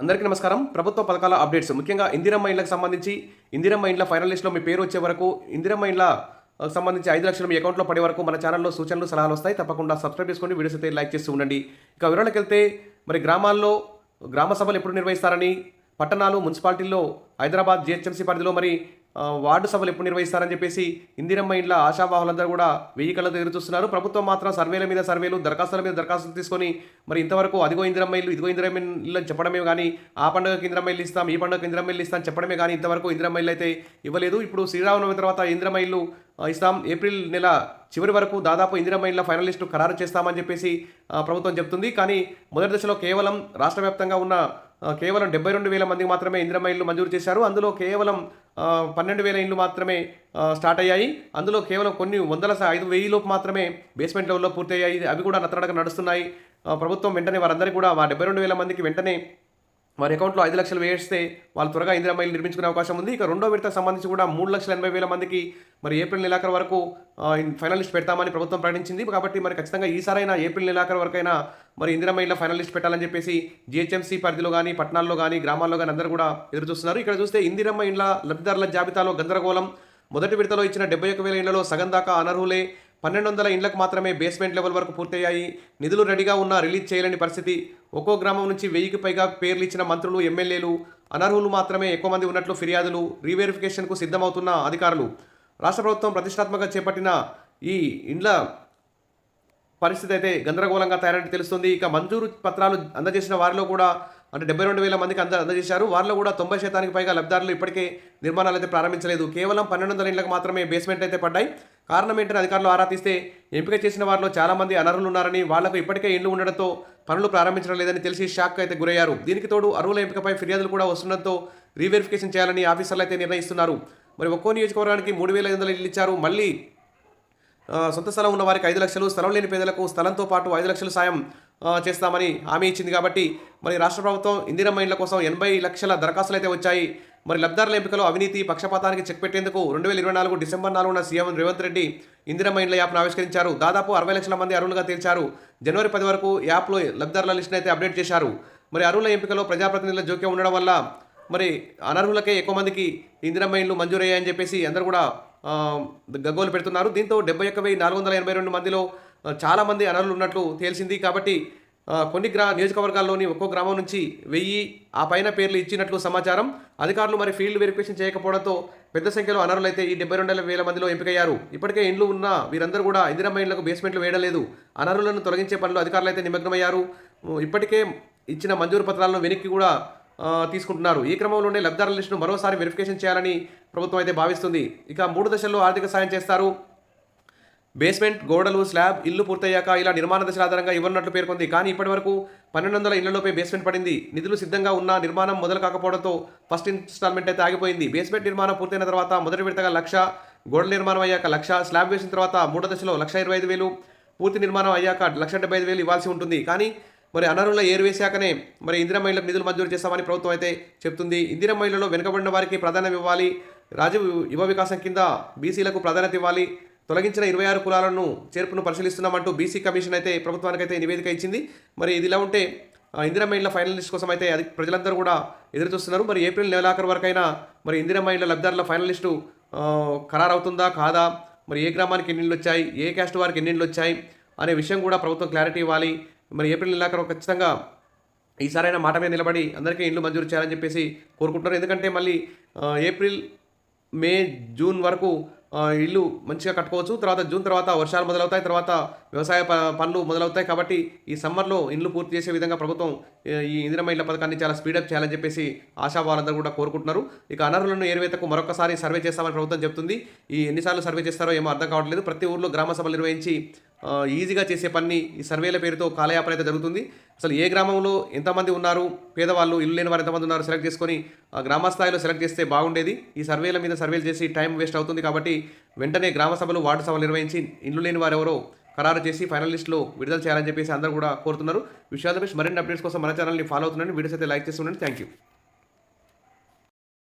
అందరికీ నమస్కారం. ప్రభుత్వ పథకాల అప్డేట్స్ ముఖ్యంగా ఇందిరమ్మ ఇండ్లకు సంబంధించి ఇందిరమ్మ ఇండ్ల ఫైనల్ లిస్ట్‌లో మీ పేరు వచ్చే వరకు ఇందిరమ్మ ఇండ్ల సంబంధించి 5 లక్షలు మీ అకౌంట్‌లో పడే వరకు మన ఛానెల్‌లో సూచనలు, సలహాలు వస్తాయి. తప్పకుండా సబ్స్క్రైబ్ చేసుకోండి. వీడియోస్ అయితే లైక్ చేస్తూ ఉండండి. ఇక వివరాలకెళ్తే మరి గ్రామాల్లో గ్రామ సభలు ఎప్పుడు నిర్వహిస్తారని, పట్టణాలు, మున్సిపాలిటీల్లో హైదరాబాద్ జీహెచ్ఎంసీ పరిధిలో మరి వార్డు సభలు ఎప్పుడు నిర్వహిస్తారని చెప్పేసి ఇందిరమ్మ ఇండ్ల ఆశావాహులందరూ కూడా వెయ్యి కళ్ళతో ఎదురు చూస్తున్నారు. ప్రభుత్వం మాత్రం సర్వేల మీద సర్వేలు, దరఖాస్తుల మీద దరఖాస్తులు తీసుకొని మరి ఇంతవరకు అదిగో ఇందిరమ్మ ఇల్లు, ఇదిగో ఇందిరమ్మ ఇల్లు అని చెప్పడమే కానీ, ఆ పండుగకి ఇందిరమ్మ ఇల్లు ఇస్తాం, ఈ పండుగకి ఇందిరమ్మ ఇల్లు ఇస్తాం చెప్పడమే కానీ ఇంతవరకు ఇందిరమ్మ ఇల్లు అయితే ఇవ్వలేదు. ఇప్పుడు శ్రీరామనవమి తర్వాత ఇందిరమ్మ ఇల్లు ఇస్తాం, ఏప్రిల్ నెల చివరి వరకు దాదాపు ఇందిరమ్మ ఇళ్ల ఫైనల్ లిస్టు ఖరారు చేస్తామని చెప్పేసి ప్రభుత్వం చెప్తుంది. కానీ మొదటి దశలో కేవలం రాష్ట్ర వ్యాప్తంగా ఉన్న కేవలం 72,000 మందికి మాత్రమే ఇందిరమ్మ ఇల్లు మంజూరు చేశారు. అందులో కేవలం 12,000 ఇండ్లు మాత్రమే స్టార్ట్ అయ్యాయి. అందులో కేవలం కొన్ని వందల 5,000 లోపు మాత్రమే బేస్మెంట్ లెవెల్లో పూర్తయ్యాయి. అవి కూడా నత్తనడక నడుస్తున్నాయి. ప్రభుత్వం వెంటనే వారందరికీ కూడా 72,000 మందికి వెంటనే వారి అకౌంట్లో 5 లక్షలు వేస్తే వాళ్ళు త్వరగా ఇందిరమ్మ ఇల్లు నిర్మించుకునే అవకాశం ఉంది. ఇక రెండో విడతకు సంబంధించి కూడా 3,80,000 మందికి మరి ఏప్రిల్ నెలాఖరు వరకు ఫైనల్ లిస్ట్ పెడతామని ప్రభుత్వం ప్రకటించింది. కాబట్టి మరి ఖచ్చితంగా ఈసారైనా ఏప్రిల్ నెలాఖరు వరకైనా మరి ఇందిరమ్మ ఇళ్ల ఫైనల్ లిస్ట్ పెట్టాలని చెప్పేసి జీహెచ్ఎంసీ పరిధిలో కానీ, పట్టణాల్లో కానీ, గ్రామాల్లో కానీ అందరూ కూడా ఎదురు చూస్తున్నారు. ఇక్కడ చూస్తే ఇందిరమ్మ ఇండ్ల లబ్ధిదారుల జాబితాలో గందరగోళం. మొదటి విడతలో ఇచ్చిన 71,000 ఇండ్లలో సగం దాకా అనర్హులే. 1,200 ఇండ్లకు మాత్రమే బేస్మెంట్ లెవెల్ వరకు పూర్తయ్యాయి. నిధులు రెడీగా ఉన్నా రిలీజ్ చేయలేని పరిస్థితి. ఒక్కో గ్రామం నుంచి 1000కి పైగా పేర్లు ఇచ్చిన మంత్రులు, ఎమ్మెల్యేలు, అనర్హులు మాత్రమే ఎక్కువ మంది ఉన్నట్లు ఫిర్యాదులు. రీవెరిఫికేషన్కు సిద్ధమవుతున్న అధికారులు. రాష్ట్ర ప్రభుత్వం ప్రతిష్టాత్మకంగా చేపట్టిన ఈ ఇండ్ల పరిస్థితి అయితే గందరగోళంగా తయారైనట్టు తెలుస్తుంది. ఇక మంజూరు పత్రాలు అందజేసిన వారిలో కూడా అంటే 72,000 మందికి అందజేశారు. వారిలో కూడా 90% పైగా లబ్ధిదారులు ఇప్పటికే నిర్మాణాలు అయితే ప్రారంభించలేదు. కేవలం 1,200 ఇండ్లకు మాత్రమే బేస్మెంట్ అయితే పడ్డాయి. కారణం ఏంటని అధికారులు ఆరా తీస్తే ఎంపిక చేసిన వారిలో చాలామంది అనర్హులు ఉన్నారని, వాళ్లకు ఇప్పటికే ఇండ్లు ఉండడంతో పనులు ప్రారంభించడం లేదని తెలిసి షాక్ అయితే గురయ్యారు. దీనికి తోడు అర్హుల ఎంపికపై ఫిర్యాదులు కూడా వస్తుండడంతో రీవెరిఫికేషన్ చేయాలని ఆఫీసర్లు అయితే నిర్ణయిస్తున్నారు. మరి ఒక్కో నియోజకవర్గానికి 3,500 ఇల్లు ఇచ్చారు. మళ్ళీ సొంత స్థలం ఉన్న వారికి 5 లక్షలు, స్థలం లేని పేదలకు స్థలంతో పాటు 5 లక్షలు సాయం చేస్తామని హామీ ఇచ్చింది. కాబట్టి మరి రాష్ట్ర ప్రభుత్వం ఇందిరమ్మ ఇండ్ల కోసం 80 లక్షల దరఖాస్తులు అయితే వచ్చాయి. మరి లబ్ధిదారుల ఎంపికలో అవినీతి, పక్షపాతానికి చెక్ పెట్టేందుకు 2024 డిసెంబర్ 4న సీఎం రేవంత్ రెడ్డి ఇందిరమ్మ ఇండ్ల యాప్ను ఆవిష్కరించారు. దాదాపు 60 లక్షల మంది అర్హులుగా తేల్చారు. జనవరి 10 వరకు యాప్లో లబ్ధిదారుల లిస్టును అయితే అప్డేట్ చేశారు. మరి అర్హుల ఎంపికలో ప్రజాప్రతినిధుల జోక్యం ఉండడం వల్ల మరి అనర్హులకే ఎక్కువ మందికి ఇందిరమ్మ ఇండ్లు మంజూరయ్యాయని చెప్పేసి అందరూ కూడా గగ్గోలు పెడుతున్నారు. దీంతో 71,482 మందిలో చాలామంది అనర్హులు ఉన్నట్లు తేల్చింది. కాబట్టి కొన్ని నియోజకవర్గాల్లోని ఒక్కో గ్రామం నుంచి 1000 ఆ పైన పేర్లు ఇచ్చినట్లు సమాచారం. అధికారులు మరి ఫీల్డ్ వెరిఫికేషన్ చేయకపోవడంతో పెద్ద సంఖ్యలో అనర్హులైతే ఈ 72,000 మందిలో ఎంపికయ్యారు. ఇప్పటికే ఇండ్లు ఉన్న వీరందరూ కూడా ఇందిరమ్మ ఇండ్లకు బేస్మెంట్లు వేయడం లేదు. అనర్హులను తొలగించే పనులు అధికారులు అయితే నిమగ్నమయ్యారు. ఇప్పటికే ఇచ్చిన మంజూరు పత్రాలను వెనక్కి కూడా తీసుకుంటున్నారు. ఈ క్రమంలోనే లబ్ధిదారుల లిస్టును మరోసారి వెరిఫికేషన్ చేయాలని ప్రభుత్వం అయితే భావిస్తుంది. ఇక 3 దశల్లో ఆర్థిక సాయం చేస్తారు. బేస్మెంట్, గోడలు, స్లాబ్ ఇల్లు పూర్తయ్యాక ఇలా నిర్మాణ దశల ఆధారంగా ఇవ్వనున్నట్లు పేర్కొంది. కానీ ఇప్పటివరకు 1,200 ఇళ్లలోపే బేస్మెంట్ పడింది. నిధులు సిద్ధంగా ఉన్నా నిర్మాణం మొదలు కాకపోవడంతో ఫస్ట్ ఇన్స్టాల్మెంట్ అయితే ఆగిపోయింది. బేస్మెంట్ నిర్మాణం పూర్తయిన తర్వాత మొదటి విడతగా 1,00,000, గోడల నిర్మాణం అయ్యాక 1,00,000, స్లాబ్ వేసిన తర్వాత 3వ దశలో 1,25,000, పూర్తి నిర్మాణం అయ్యాక 1,75,000 ఇవ్వాల్సి ఉంటుంది. కానీ మరి అనర్హుల ఏరువేశాకనే మరి ఇందిరమ్మ ఇళ్లకు నిధులు మంజూరు చేస్తామని ప్రభుత్వం అయితే చెప్తుంది. ఇందిరమ్మ ఇళ్లలో వెనుకబడిన వారికి ప్రాధాన్యం ఇవ్వాలి. రాజీవ్ యువ వికాసం కింద బీసీలకు ప్రాధాన్యత ఇవ్వాలి. తొలగించిన 26 కులాలను చేర్పును పరిశీలిస్తున్నామంటూ బీసీ కమిషన్ అయితే ప్రభుత్వానికి అయితే నివేదిక ఇచ్చింది. మరి ఇది ఇలా ఉంటే ఇందిరమ్మ ఇళ్ల ఫైనల్ లిస్ట్ కోసం అయితే ప్రజలందరూ కూడా ఎదురు చూస్తున్నారు. మరి ఏప్రిల్ నెలాఖరు వరకైనా మరి ఇందిరమ్మ ఇళ్ల లబ్ధిదారుల ఫైనల్ లిస్టు ఖరారు అవుతుందా కాదా, మరి ఏ గ్రామానికి ఎన్ని ఇళ్ళు వచ్చాయి, ఏ క్యాస్ట్ వారికి ఎన్ని ఇళ్ళు వచ్చాయి అనే విషయం కూడా ప్రభుత్వం క్లారిటీ ఇవ్వాలి. మరి ఏప్రిల్ నెలాఖరు ఖచ్చితంగా ఈసారైనా మాట మీద నిలబడి అందరికీ ఇండ్లు మంజూరు చేయాలని చెప్పేసి కోరుకుంటున్నారు. ఎందుకంటే మళ్ళీ ఏప్రిల్, మే, జూన్ వరకు ఇల్లు మంచిగా కట్టుకోవచ్చు. తర్వాత జూన్ తర్వాత వర్షాలు మొదలవుతాయి, తర్వాత వ్యవసాయ పనులు మొదలవుతాయి. కాబట్టి ఈ సమ్మర్లో ఇండ్లు పూర్తి చేసే విధంగా ప్రభుత్వం ఈ ఇందిరమ్మ ఇళ్ల పథకాన్ని చాలా స్పీడప్ చేయాలని చెప్పేసి ఆశావాళ్ళందరూ కూడా కోరుకుంటున్నారు. ఇక అనర్హులను ఏరువేతకు మరొకసారి సర్వే చేస్తామని ప్రభుత్వం చెప్తుంది. ఈ ఎన్నిసార్లు సర్వే చేస్తారో ఏమో అర్థం కావట్లేదు. ప్రతి ఊర్లో గ్రామ సభలు నిర్వహించి ఈజీగా చేసే పని ఈ సర్వేల పేరుతో కాలయాపన అయితే జరుగుతుంది. అసలు ఏ గ్రామంలో ఎంతమంది ఉన్నారు, పేదవాళ్ళు, ఇల్లు లేని వారు ఎంతమంది ఉన్నారు సెలెక్ట్ చేసుకొని గ్రామ స్థాయిలో సెలెక్ట్ చేస్తే బాగుండేది. ఈ సర్వేల మీద సర్వేలు చేసి టైం వేస్ట్ అవుతుంది. కాబట్టి వెంటనే గ్రామ సభలు, వార్డు సభలు నిర్వహించి ఇల్లు లేని వారు ఎవరో ఖరారు చేసి ఫైనల్ లిస్టులో విడుదల చేయాలని చెప్పేసి అందరూ కూడా కోరుతున్నారు. విషయాల మరిన్ని అప్డేట్స్ కోసం మన ఛానల్ని ఫాలో అవుతుండండి. వీడియోస్ అయితే లైక్ చేస్తుండండి. Thank you.